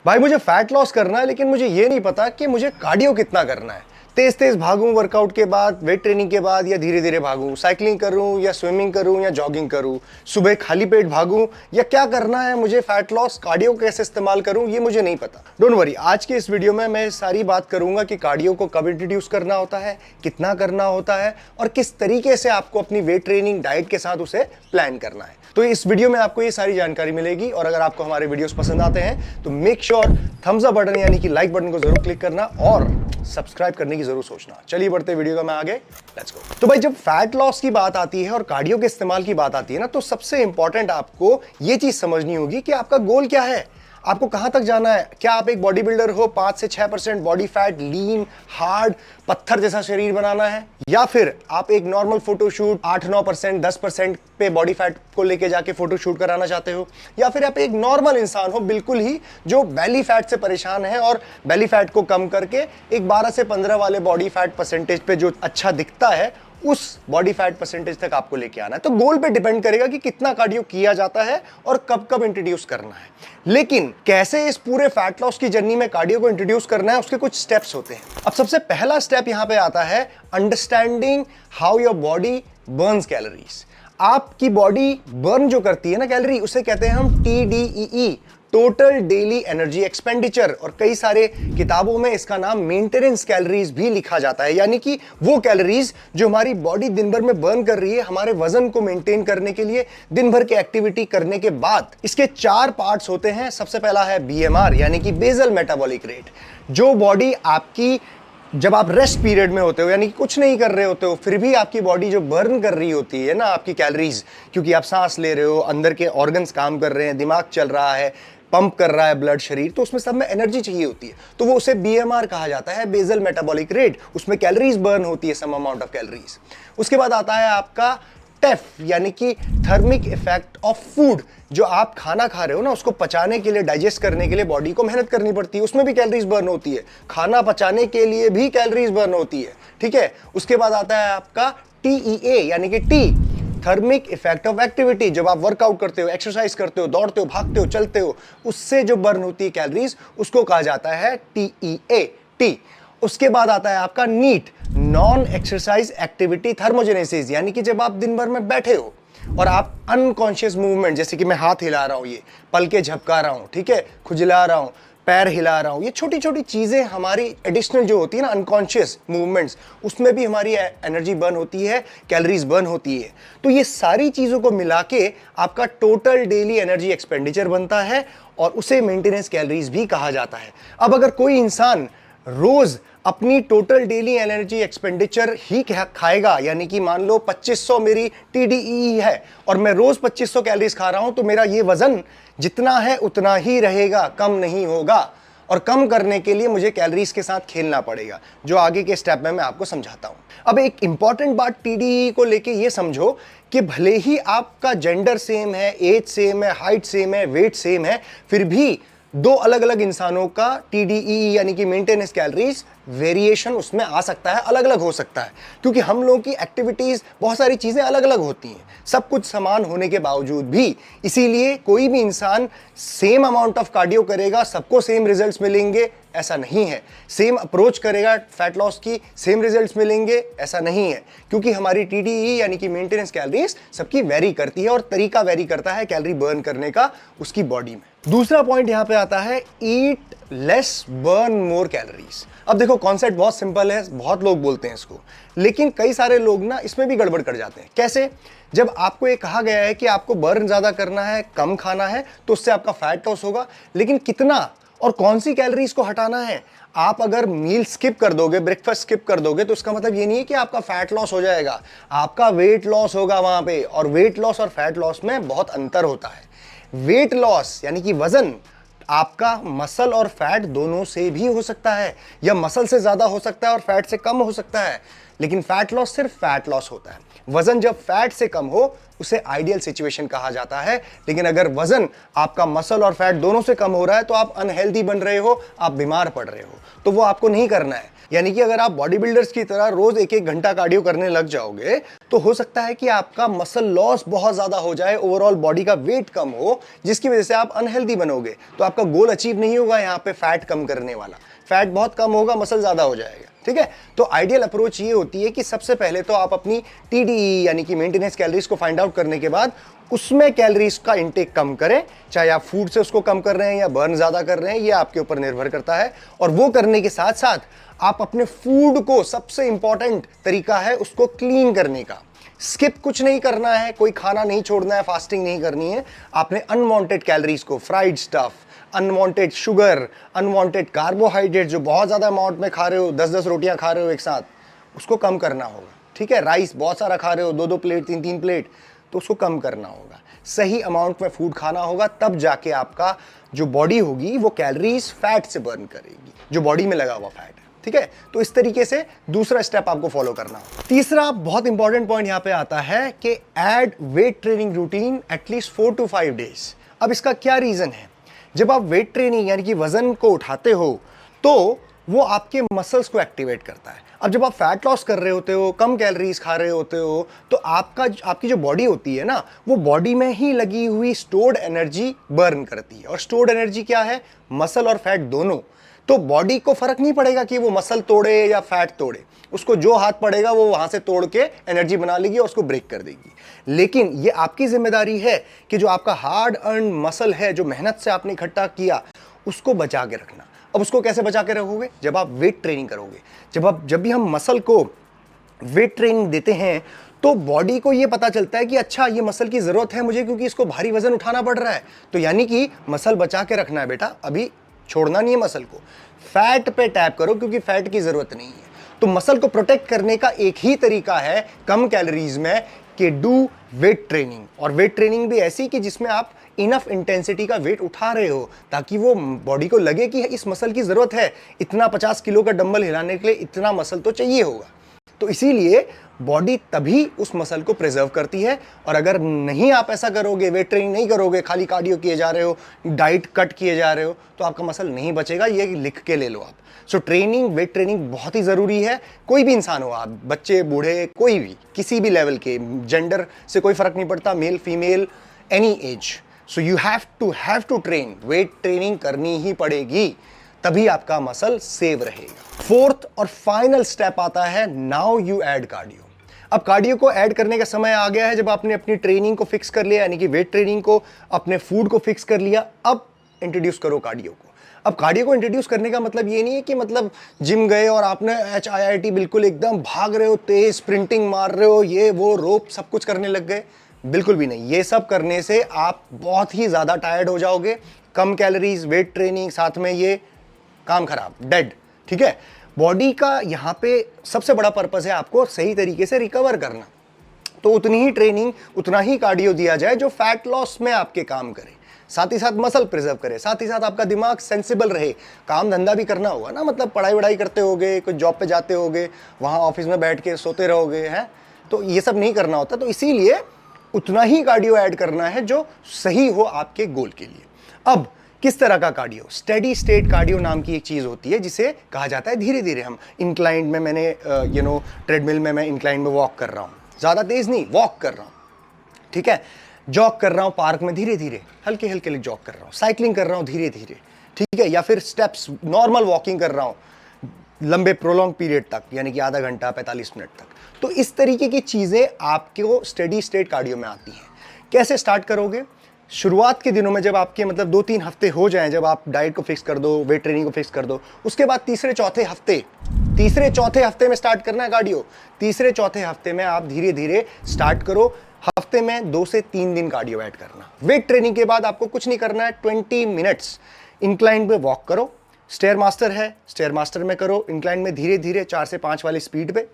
भाई मुझे fat loss करना है, लेकिन मुझे ये नहीं पता कि मुझे कार्डियो कितना करना है। तेज तेज भागूं वर्कआउट के बाद, वेट ट्रेनिंग के बाद, या धीरे धीरे भागूं, साइकिलिंग करूं या स्विमिंग करूं या जॉगिंग करूं, सुबह खाली पेट भागूं, या क्या करना है मुझे फैट लॉस, कार्डियो कैसे इस्तेमाल करूं, ये मुझे नहीं पता। डोंट वरी, आज के इस वीडियो में मैं सारी बात करूंगा कि कार्डियो को कब इंट्रोड्यूस करना होता है, कितना करना होता है, और किस तरीके से आपको अपनी वेट ट्रेनिंग डाइट के साथ उसे प्लान करना है। तो इस वीडियो में आपको ये सारी जानकारी मिलेगी। और अगर आपको हमारे वीडियोस पसंद आते हैं तो make sure thumbs up button यानी कि लाइक बटन को जरूर क्लिक करना और सब्सक्राइब करने की जरूर सोचना। चलिए बढ़ते वीडियो का मैं आगे, लेट्स गो। तो भाई जब फैट लॉस की बात आती है और कार्डियो के इस्तेमाल की बात आती है ना, तो सबसे इंपॉर्टेंट आपको ये चीज समझनी होगी कि आपका गोल क्या है, आपको कहां तक जाना है। क्या आप एक बॉडी बिल्डर हो, 5 से 6% बॉडी फैट, लीन, हार्ड, पत्थर जैसा शरीर बनाना है, या फिर आप एक नॉर्मल फोटोशूट 8-9%, 10% पे बॉडी फैट को लेके जाके फोटोशूट कराना चाहते हो, या फिर आप एक नॉर्मल इंसान हो बिल्कुल ही जो बेली फैट से परेशान है और बेली फैट को कम करके एक 12 से 15 वाले बॉडी फैट परसेंटेज पे जो अच्छा दिखता है उस बॉडी फैट परसेंटेज तक आपको लेके आना है। तो गोल पे डिपेंड करेगा कि कितना कार्डियो किया जाता है और कब कब इंट्रोड्यूस करना है। लेकिन कैसे इस पूरे फैट लॉस की जर्नी में कार्डियो को इंट्रोड्यूस करना है, उसके कुछ स्टेप्स होते हैं। अब सबसे पहला स्टेप यहां पे आता है understanding how your body Burns calories. आपकी बॉडी बर्न जो करती है ना कैलोरी, उसे कहते हैं हम TDEE, total daily energy expenditure, और कई सारे किताबों में इसका नाम मेंटेनेंस कैलोरीज भी लिखा जाता है। यानी कि वो कैलोरीज जो हमारी बॉडी दिन भर में बर्न कर रही है हमारे वजन को मेंटेन करने के लिए, दिन भर की एक्टिविटी करने के बाद। इसके 4 पार्ट्स होते हैं। सबसे पहला है BMR यानी कि बेसल मेटाबॉलिक रेट। जो बॉडी आपकी जब आप रेस्ट पीरियड में होते हो, यानी कि कुछ नहीं कर रहे होते हो, फिर भी आपकी बॉडी जो बर्न कर रही होती है ना आपकी कैलोरीज, क्योंकि आप सांस ले रहे हो, अंदर के ऑर्गन्स काम कर रहे हैं, दिमाग चल रहा है, पंप कर रहा है ब्लड शरीर, तो उसमें सब में एनर्जी चाहिए होती है, तो वो उसे BMR कहा जाता है, बेसल मेटाबॉलिक रेट। उसमें कैलोरीज बर्न होती है, सम अमाउंट ऑफ कैलोरीज। उसके बाद आता है आपका टेफ यानी कि थर्मिक इफेक्ट ऑफ फूड। जो आप खाना खा रहे हो ना, उसको पचाने के लिए, डाइजेस्ट करने के लिए बॉडी को मेहनत करनी पड़ती है, उसमें भी कैलोरीज बर्न होती है। खाना पचाने के लिए भी कैलोरीज बर्न होती है, ठीक है। उसके बाद आता है आपका TEA यानी कि T, thermic effect of activity. जब आप वर्कआउट करते हो, एक्सरसाइज करते हो, दौड़ते हो, भागते हो, चलते हो, उससे जो बर्न होती है कैलोरीज, उसको कहा जाता है TEA, टी। उसके बाद आता है आपका NEAT, non exercise activity thermogenesis, यानी कि जब आप दिन भर में बैठे हो और आप अनकॉन्शियस मूवमेंट, जैसे कि मैं हाथ हिला रहा हूं, ये पलके झपका रहा हूं, ठीक है, खुजला रहा हूं, पैर हिला रहा हूं, ये छोटी छोटी चीजें हमारी एडिशनल जो होती है ना अनकॉन्शियस मूवमेंट्स, उसमें भी हमारी एनर्जी बर्न होती है, कैलोरीज बर्न होती है। तो ये सारी चीजों को मिला के आपका टोटल डेली एनर्जी एक्सपेंडिचर बनता है और उसे मेंटेनेंस कैलोरीज भी कहा जाता है। अब अगर कोई इंसान रोज अपनी टोटल डेली एनर्जी एक्सपेंडिचर ही खाएगा, यानी कि मान लो 2500 मेरी TDEE है और मैं रोज 2500 कैलोरीज खा रहा हूं, तो मेरा ये वजन जितना है उतना ही रहेगा, कम नहीं होगा। और कम करने के लिए मुझे कैलोरीज के साथ खेलना पड़ेगा, जो आगे के स्टेप में मैं आपको समझाता हूं। अब एक इंपॉर्टेंट बात TDEE को लेके ये समझो कि भले ही आपका जेंडर सेम है, एज सेम है, हाइट सेम है, वेट सेम है, फिर भी दो अलग अलग इंसानों का TDEE यानी कि मेंटेनेंस कैलोरीज वेरिएशन उसमें आ सकता है, अलग अलग हो सकता है, क्योंकि हम लोगों की एक्टिविटीज, बहुत सारी चीजें अलग अलग होती हैं, सब कुछ समान होने के बावजूद भी। इसीलिए कोई भी इंसान सेम अमाउंट ऑफ कार्डियो करेगा, सबको सेम रिजल्ट्स मिलेंगे, ऐसा नहीं है। सेम अप्रोच करेगा फैट लॉस की, सेम रिजल्ट्स मिलेंगे, ऐसा नहीं है, क्योंकि हमारी TDEE यानी कि मेंटेनेंस कैलोरीज सबकी वेरी करती है और तरीका वेरी करता है कैलोरी बर्न करने का उसकी बॉडी में। दूसरा पॉइंट यहां पे आता है ईट लेस बर्न मोर कैलोरीज। अब देखो कॉन्सेप्ट बहुत सिंपल है, बहुत लोग बोलते हैं इसको, लेकिन कई सारे लोग ना इसमें भी गड़बड़ कर जाते हैं। कैसे? जब आपको ये कहा गया है कि आपको बर्न ज्यादा करना है, कम खाना है, तो उससे आपका फैट लॉस होगा, लेकिन कितना और कौन सी कैलोरीज को हटाना है? आप अगर मील स्किप कर दोगे, ब्रेकफास्ट स्किप कर दोगे, तो इसका मतलब ये नहीं है कि आपका फैट लॉस हो जाएगा, आपका वेट लॉस होगा वहां पे। और वेट लॉस और फैट लॉस में बहुत अंतर होता है। वेट लॉस यानी कि वजन आपका मसल और फैट दोनों से भी हो सकता है, या मसल से ज्यादा हो सकता है और फैट से कम हो सकता है। लेकिन फैट लॉस सिर्फ फैट लॉस होता है। वजन जब फैट से कम हो उसे आइडियल सिचुएशन कहा जाता है। लेकिन अगर वजन आपका मसल और फैट दोनों से कम हो रहा है तो आप अनहेल्दी बन रहे हो, आप बीमार पड़ रहे हो, तो वो आपको नहीं करना है। यानी कि अगर आप बॉडी बिल्डर्स की तरह रोज एक एक घंटा कार्डियो करने लग जाओगे तो हो सकता है कि आपका मसल लॉस बहुत ज्यादा हो जाए, ओवरऑल बॉडी का वेट कम हो, जिसकी वजह से आप अनहेल्दी बनोगे, तो आपका गोल अचीव नहीं होगा यहाँ पे फैट कम करने वाला। फैट बहुत कम होगा, मसल ज्यादा हो जाएगा। ठीक है, तो आइडियल अप्रोच ये होती है कि सबसे पहले तो आप अपनी TDE यानी कि मेंटेनेंस कैलोरीज को फाइंड आउट करने के बाद उसमें कैलोरीज का इंटेक कम करें। चाहे आप फूड से उसको कम कर रहे हैं या बर्न ज्यादा कर रहे हैं, ये आपके ऊपर निर्भर करता है। और वो करने के साथ साथ आप अपने फूड को, सबसे इंपॉर्टेंट तरीका है उसको क्लीन करने का। स्किप कुछ नहीं करना है, कोई खाना नहीं छोड़ना है, फास्टिंग नहीं करनी है। आपने अनवांटेड कैलोरीज को, fried stuff, unwanted sugar, unwanted carbohydrate जो बहुत ज्यादा अमाउंट में खा रहे हो, 10-10 रोटियां खा रहे हो एक साथ, उसको कम करना होगा। ठीक है, राइस बहुत सारा खा रहे हो, 2-2 प्लेट, 3-3 प्लेट, तो उसको कम करना होगा। सही अमाउंट में फूड खाना होगा, तब जाके आपका जो बॉडी होगी वो कैलोरीज फैट से बर्न करेगी, जो बॉडी में लगा हुआ फैट है। ठीक है, तो इस तरीके से दूसरा स्टेप आपको फॉलो करना होगा। तीसरा बहुत इंपॉर्टेंट पॉइंट यहां पे आता है कि add weight training routine at least 4 to 5 days. अब इसका क्या रीजन है? जब आप वेट ट्रेनिंग यानी कि वजन को उठाते हो तो वो आपके मसल्स को एक्टिवेट करता है। अब जब आप फैट लॉस कर रहे होते हो, कम कैलोरीज खा रहे होते हो, तो आपकी जो बॉडी होती है ना, वो बॉडी में ही लगी हुई स्टोर्ड एनर्जी बर्न करती है। और स्टोर्ड एनर्जी क्या है? मसल और फैट दोनों। तो बॉडी को फर्क नहीं पड़ेगा कि वो मसल तोड़े या फैट तोड़े, उसको जो हाथ पड़ेगा वो वहां से तोड़ के एनर्जी बना लेगी और उसको ब्रेक कर देगी। लेकिन ये आपकी जिम्मेदारी है कि जो आपका हार्ड अर्न मसल है, जो मेहनत से आपने इकट्ठा किया, उसको बचा के रखना। अब उसको कैसे बचा के रखोगे? जब आप वेट ट्रेनिंग करोगे। जब भी हम मसल को वेट ट्रेनिंग देते हैं तो बॉडी को ये पता चलता है कि अच्छा ये मसल की जरूरत है मुझे, क्योंकि इसको भारी वजन उठाना पड़ रहा है। तो यानी कि मसल बचा के रखना है बेटा, अभी छोड़ना नहीं है मसल को। फैट पे टैप करो क्योंकि फैट की जरूरत नहीं है। तो मसल को प्रोटेक्ट करने का एक ही तरीका है कम कैलोरीज में, कि डू वेट ट्रेनिंग। और वेट ट्रेनिंग भी ऐसी कि जिसमें आप इनफ इंटेंसिटी का वेट उठा रहे हो, ताकि वो बॉडी को लगे कि इस मसल की जरूरत है, इतना 50 किलो का डंबल हिलाने के लिए इतना मसल तो चाहिए होगा। तो इसीलिए बॉडी तभी उस मसल को प्रिजर्व करती है। और अगर नहीं आप ऐसा करोगे, वेट ट्रेनिंग नहीं करोगे, खाली कार्डियो किए जा रहे हो, डाइट कट किए जा रहे हो, तो आपका मसल नहीं बचेगा। ये लिख के ले लो आप। सो ट्रेनिंग, वेट ट्रेनिंग बहुत ही जरूरी है। कोई भी इंसान हो आप, बच्चे बूढ़े, कोई भी, किसी भी लेवल के, जेंडर से कोई फर्क नहीं पड़ता, male female, any age. So you have to train. Weight training करनी ही पड़ेगी, तभी आपका मसल सेव रहेगा। फोर्थ और फाइनल स्टेप आता है नाउ यू ऐड कार्डियो। अब कार्डियो को ऐड करने का समय आ गया है। जब आपने अपनी ट्रेनिंग को फिक्स कर लिया, यानी कि वेट ट्रेनिंग को, अपने फूड को फिक्स कर लिया, अब इंट्रोड्यूस करो कार्डियो को। अब कार्डियो को इंट्रोड्यूस करने का मतलब ये नहीं है कि मतलब जिम गए और आपने HIIT बिल्कुल एकदम भाग रहे हो, तेज स्प्रिंटिंग मार रहे हो, ये वो रोप सब कुछ करने लग गए। बिल्कुल भी नहीं। ये सब करने से आप बहुत ही ज्यादा टायर्ड हो जाओगे। कम कैलोरीज, वेट ट्रेनिंग, साथ में ये, काम खराब, डेड। ठीक है, बॉडी का यहाँ पे सबसे बड़ा पर्पस है आपको सही तरीके से रिकवर करना। तो उतनी ही ट्रेनिंग, उतना ही कार्डियो दिया जाए जो फैट लॉस में आपके काम करे, साथ ही साथ मसल प्रिजर्व करे, साथ ही साथ आपका दिमाग सेंसिबल रहे। काम धंधा भी करना होगा ना, मतलब पढ़ाई वढ़ाई करते होगे, कुछ जॉब पे जाते होगे, वहाँ ऑफिस में बैठ के सोते रहोगे, हैं, तो ये सब नहीं करना होता। तो इसीलिए उतना ही कार्डियो ऐड करना है जो सही हो आपके गोल के लिए। अब किस तरह का कार्डियो? स्टेडी स्टेट कार्डियो नाम की एक चीज होती है, जिसे कहा जाता है धीरे धीरे हम इंक्लाइंड में, मैंने ट्रेडमिल में मैं इंक्लाइंड में वॉक कर रहा हूँ, ज्यादा तेज नहीं, वॉक कर रहा हूँ। ठीक है, जॉग कर रहा हूँ पार्क में, धीरे धीरे हल्के हल्के जॉग कर रहा हूँ, साइकिलिंग कर रहा हूँ धीरे धीरे। ठीक है, या फिर स्टेप्स नॉर्मल वॉकिंग कर रहा हूँ लंबे प्रोलॉन्ग पीरियड तक, यानी कि आधा घंटा 45 मिनट तक। तो इस तरीके की चीजें आपको स्टेडी स्टेट कार्डियो में आती हैं। कैसे स्टार्ट करोगे? शुरुआत के दिनों में जब आपके मतलब 2-3 हफ्ते हो जाएं, जब आप डाइट को फिक्स कर दो, वेट ट्रेनिंग को फिक्स कर दो, उसके बाद तीसरे चौथे हफ्ते में स्टार्ट करना है कार्डियो। तीसरे चौथे हफ्ते में आप धीरे धीरे स्टार्ट करो। हफ्ते में 2 से 3 दिन कार्डियो ऐड करना। वेट ट्रेनिंग के बाद आपको कुछ नहीं करना है, 20 मिनट्स इंक्लाइन पे वॉक करो। स्टेयर मास्टर है, स्टेयर मास्टर में करो, इंक्लाइन में धीरे धीरे 4 से 5 वाली स्पीड पे।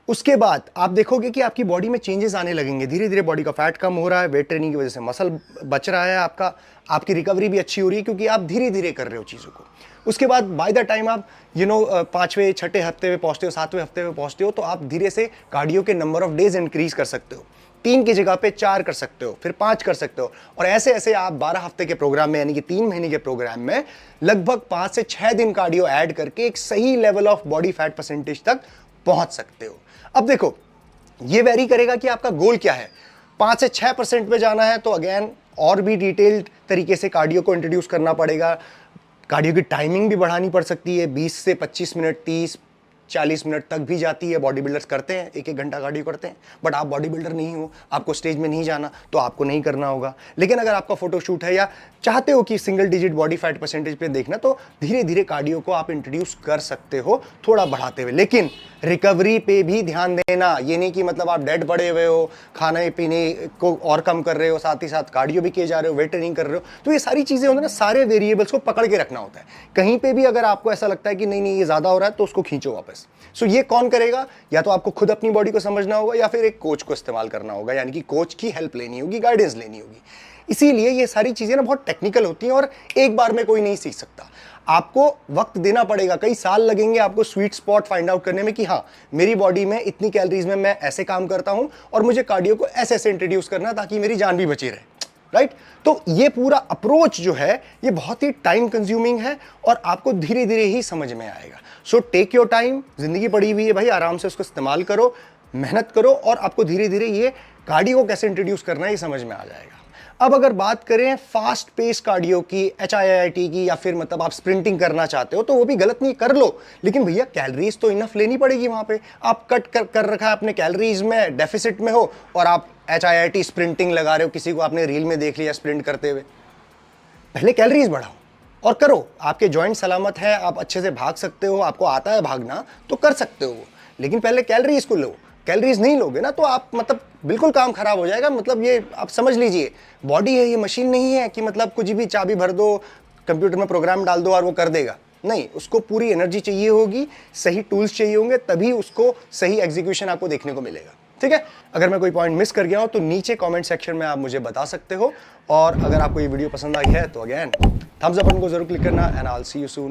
उसके बाद आप देखोगे कि आपकी बॉडी में चेंजेस आने लगेंगे, धीरे धीरे बॉडी का फैट कम हो रहा है, वेट ट्रेनिंग की वजह से मसल बच रहा है आपका, आपकी रिकवरी भी अच्छी हो रही है क्योंकि आप धीरे धीरे कर रहे हो चीज़ों को। उसके बाद बाय द टाइम आप 5वें 6ठे हफ्ते में पहुंचते हो, 7वें हफ्ते में पहुंचते हो, तो आप धीरे से कार्डियो के नंबर ऑफ डेज इंक्रीज कर सकते हो। 3 की जगह पे 4 कर सकते हो, फिर 5 कर सकते हो, और ऐसे ऐसे आप 12 हफ्ते के प्रोग्राम में यानी कि 3 महीने के प्रोग्राम में लगभग 5 से 6 दिन कार्डियो ऐड करके एक सही level of body fat percentage तक पहुंच सकते हो। अब देखो, ये वेरी करेगा कि आपका गोल क्या है। 5 से 6% पे जाना है तो अगेन और भी डिटेल्ड तरीके से कार्डियो को इंट्रोड्यूस करना पड़ेगा। कार्डियो की टाइमिंग भी बढ़ानी पड़ सकती है, 20 से 25 मिनट, 30-40 मिनट तक भी जाती है। बॉडी बिल्डर्स करते हैं, 1-1 घंटा कार्डियो करते हैं, बट आप बॉडी बिल्डर नहीं हो, आपको स्टेज में नहीं जाना, तो आपको नहीं करना होगा। लेकिन अगर आपका फोटोशूट है या चाहते हो कि single digit body fat percentage पे देखना, तो धीरे धीरे कार्डियो को आप इंट्रोड्यूस कर सकते हो, थोड़ा बढ़ाते हुए। लेकिन रिकवरी पे भी ध्यान देना, ये नहीं कि मतलब आप डेड पड़े हुए हो, खाने पीने को और कम कर रहे हो, साथ ही साथ कार्डियो भी किए जा रहे हो, वेट ट्रेनिंग कर रहे हो, तो ये सारी चीजें होती है ना, सारे वेरिएबल्स को पकड़ के रखना होता है। कहीं पे भी अगर आपको ऐसा लगता है कि नहीं नहीं ये ज्यादा हो रहा है, तो उसको खींचो वापस। सो ये कौन करेगा? या तो आपको खुद अपनी बॉडी को समझना होगा या फिर एक कोच को इस्तेमाल करना होगा, यानी कि कोच की हेल्प लेनी होगी, गाइडेंस लेनी होगी। इसीलिए ये सारी चीजें ना बहुत टेक्निकल होती हैं और एक बार में कोई नहीं सीख सकता। आपको वक्त देना पड़ेगा, कई साल लगेंगे आपको स्वीट स्पॉट फाइंड आउट करने में कि हाँ, मेरी बॉडी में इतनी कैलोरीज में मैं ऐसे काम करता हूं और मुझे कार्डियो को ऐसे ऐसे इंट्रोड्यूस करना ताकि मेरी जान भी बची रहे, राइट? तो ये पूरा अप्रोच जो है ये बहुत ही टाइम कंज्यूमिंग है और आपको धीरे धीरे ही समझ में आएगा। सो टेक योर टाइम, जिंदगी पड़ी हुई है भाई, आराम से उसको इस्तेमाल करो, मेहनत करो और आपको धीरे धीरे ये कार्डियो को कैसे इंट्रोड्यूस करना है ये समझ में आ जाएगा। अब अगर बात करें फास्ट पेस कार्डियो की, HIIT की, या फिर मतलब आप स्प्रिंटिंग करना चाहते हो, तो वो भी गलत नहीं, कर लो, लेकिन भैया कैलोरीज तो इनफ लेनी पड़ेगी। वहां पे आप कट कर रखा है अपने कैलोरीज में, डेफिसिट में हो, और आप HIIT स्प्रिंटिंग लगा रहे हो, किसी को आपने रील में देख लिया स्प्रिंट करते हुए। पहले कैलोरीज बढ़ाओ और करो, आपके जॉइंट सलामत है, आप अच्छे से भाग सकते हो, आपको आता है भागना, तो कर सकते हो, लेकिन पहले कैलोरीज को लो। कैलोरीज नहीं लोगे ना तो आप मतलब बिल्कुल काम खराब हो जाएगा। मतलब ये आप समझ लीजिए, बॉडी है, ये मशीन नहीं है कि मतलब कुछ भी चाबी भर दो, कंप्यूटर में प्रोग्राम डाल दो और वो कर देगा। नहीं, उसको पूरी एनर्जी चाहिए होगी, सही टूल्स चाहिए होंगे, तभी उसको सही एग्जीक्यूशन आपको देखने को मिलेगा। ठीक है, अगर मैं कोई पॉइंट मिस कर गया हूं तो नीचे कमेंट सेक्शन में आप मुझे बता सकते हो। और अगर आपको ये वीडियो पसंद आई है तो अगेन थम्स अप बटन को जरूर क्लिक करना, and I will see you soon.